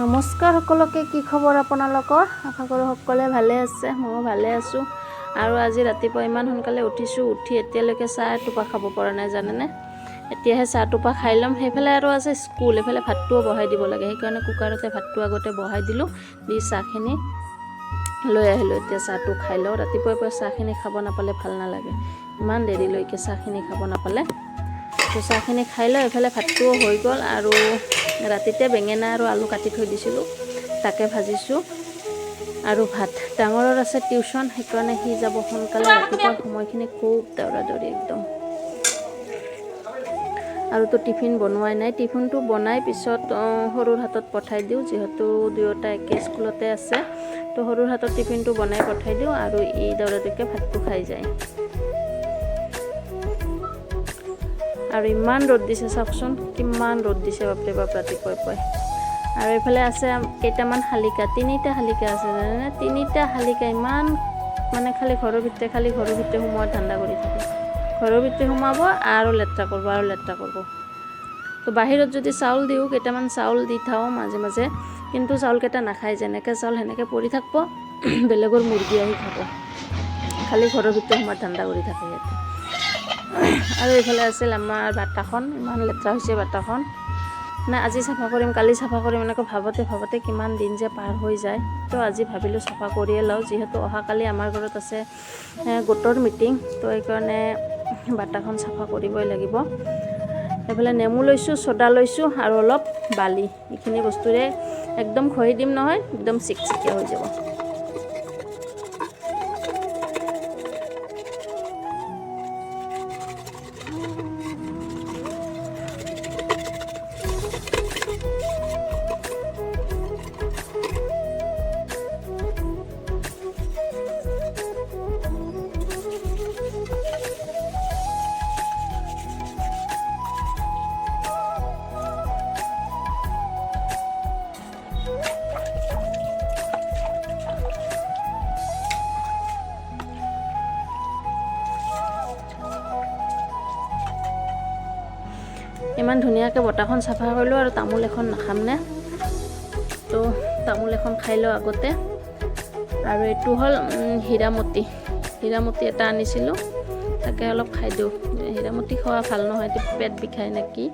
নমস্কাৰ সকলোকে, কি খবৰ আপোনালোকৰ? আশা কৰোঁ সকলোৱে ভালে আছে, ময়ো ভালে আছোঁ। আৰু আজি ৰাতিপুৱা ইমান সোনকালে উঠিছোঁ, উঠি এতিয়ালৈকে চাহ এটোপা খাব পৰা নাই জানেনে। এতিয়াহে চাহ টোপা খাই ল'ম। সেইফালে আৰু আছে স্কুল, এইফালে ভাতটোও বহাই দিব লাগে, সেইকাৰণে কুকাৰতে ভাতটো আগতে বহাই দিলোঁ, দি চাহখিনি লৈ আহিলোঁ। এতিয়া চাহটো খাই লওঁ, ৰাতিপুৱাৰ পৰা চাহখিনি খাব নাপালে ভাল নালাগে, ইমান দেৰিলৈকে চাহখিনি খাব নাপালে। তো চাহখিনি খাই লওঁ, এইফালে ভাতটোও হৈ গ'ল। আৰু ৰাতিতে বেঙেনা আৰু আলু কাটি থৈ দিছিলোঁ, তাকে ভাজিছোঁ। আৰু ভাত, ডাঙৰৰ আছে টিউশ্যন, সেইকাৰণে সি যাব সোনকালে। ৰাতিপুৱাৰ সময়খিনি খুব দৌৰা-দৌৰি একদম। আৰু তো টিফিন বনোৱাই নাই, টিফিনটো বনাই পিছত সৰুৰ হাতত পঠাই দিওঁ, যিহেতু দুয়োটা একে স্কুলতে আছে। তো সৰুৰ হাতত টিফিনটো বনাই পঠাই দিওঁ আৰু ই দৌৰা-দৌৰিকৈ ভাতটো খাই যায়। আৰু ইমান ৰ'দ দিছে চাওকচোন, কিমান ৰ'দ দিছে বাপৰে বাপ ৰাতিপুৱাই পুৱাই। আৰু এইফালে আছে কেইটামান শালিকা, 3টা শালিকা আছে জানেনে। 3টা শালিকা ইমান মানে খালি ঘৰৰ ভিতৰে সোমোৱাৰ ধান্দা কৰি থাকে। ঘৰৰ ভিতৰে সোমাব আৰু লেতেৰা কৰিব আৰু লেতেৰা কৰিব। তো বাহিৰত যদি চাউল দিওঁ, কেইটামান চাউল দি থওঁ মাজে মাজে, কিন্তু চাউলকেইটা নাখায়, যেনেকৈ চাউল সেনেকৈ পৰি থাকিব, বেলেগৰ মুৰ্গী আহি খাব। খালি ঘৰৰ ভিতৰে সোমোৱাৰ ধান্দা কৰি থাকে সিহঁতে। আৰু এইফালে আছিল আমাৰ বাটাখন, ইমান লেতেৰা হৈছে বাটাখন। নাই আজি চাফা কৰিম, কালি চাফা কৰিম, এনেকৈ ভাবোঁতে কিমান দিন যে পাৰ হৈ যায়। তো আজি ভাবিলোঁ চাফা কৰিয়ে লওঁ, যিহেতু অহাকালি আমাৰ ঘৰত আছে গোটৰ মিটিং, তো সেইকাৰণে বাটাখন চাফা কৰিবই লাগিব। এইফালে নেমু লৈছোঁ, ছ'ডা লৈছোঁ আৰু অলপ বালি, এইখিনি বস্তুৰে একদম ঘঁহি দিম নহয়, একদম চিকচিকীয়া হৈ যাব। ইমান ধুনীয়াকৈ বটাখন চাফা কৰিলোঁ। আৰু তামোল এখন নাখাম নে, তো তামোল এখন খাই লওঁ আগতে। আৰু এইটো হ'ল হীৰামতি এটা আনিছিলোঁ, তাকে অলপ খাই দিওঁ। হীৰামতি খোৱা ভাল নহয়, পেট বিষায় নেকি,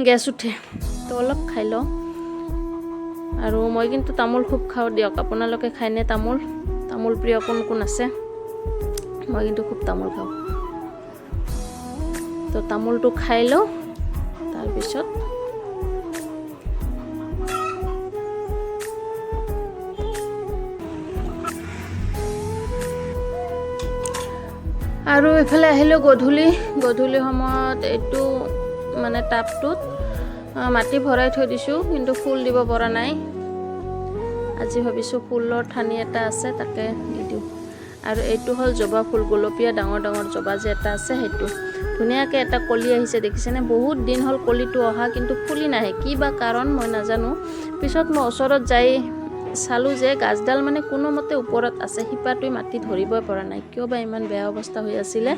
গেছ উঠে, তো অলপ খাই লওঁ। আৰু মই কিন্তু তামোল খুব খাওঁ দিয়ক। আপোনালোকে খায়নে তামোল? তামোল প্ৰিয় কোন কোন আছে? মই কিন্তু খুব তামোল খাওঁ। তো তামোলটো খাই লওঁ, তাৰপিছত আৰু এইফালে আহিলোঁ গধূলি সময়ত। এইটো মানে টাবটোত মাটি ভৰাই থৈ দিছোঁ, কিন্তু ফুল দিব পৰা নাই। আজি ভাবিছোঁ ফুলৰ ঠানি এটা আছে, তাকে দি দিওঁ। আৰু এইটো হ'ল জবা ফুল, গোলপীয়া ডাঙৰ ডাঙৰ জবা যে এটা আছে, সেইটো ধুনীয়াকৈ এটা কলি আহিছে, দেখিছেনে? বহুত দিন হ'ল কলিটো অহা, কিন্তু ফুলি নাহে, কি বা কাৰণ মই নাজানো। পিছত মই ওচৰত যাই চালোঁ যে গাছডাল মানে কোনোমতে ওপৰত আছে, শিপাটোৱে মাটি ধৰিবই পৰা নাই, কিয় বা ইমান বেয়া অৱস্থা হৈ আছিলে।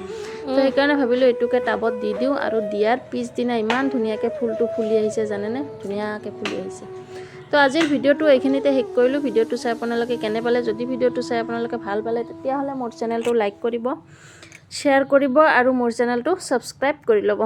তো সেইকাৰণে ভাবিলোঁ এইটোকে টাবত দি দিওঁ। আৰু দিয়াৰ পিছদিনা ইমান ধুনীয়াকৈ ফুলটো ফুলি আহিছে জানেনে, ধুনীয়াকৈ ফুলি আহিছে। তো আজিৰ ভিডিঅ'টো এইখিনিতে শেষ কৰিলোঁ। ভিডিঅ'টো চাই আপোনালোকে কেনে পালে? যদি ভিডিঅ'টো চাই আপোনালোকে ভাল পালে, তেতিয়াহ'লে মোৰ চেনেলটো লাইক কৰিব, শ্বেয়াৰ কৰিব আৰু মোৰ চেনেলটো ছাবস্ক্ৰাইব কৰি ল'ব।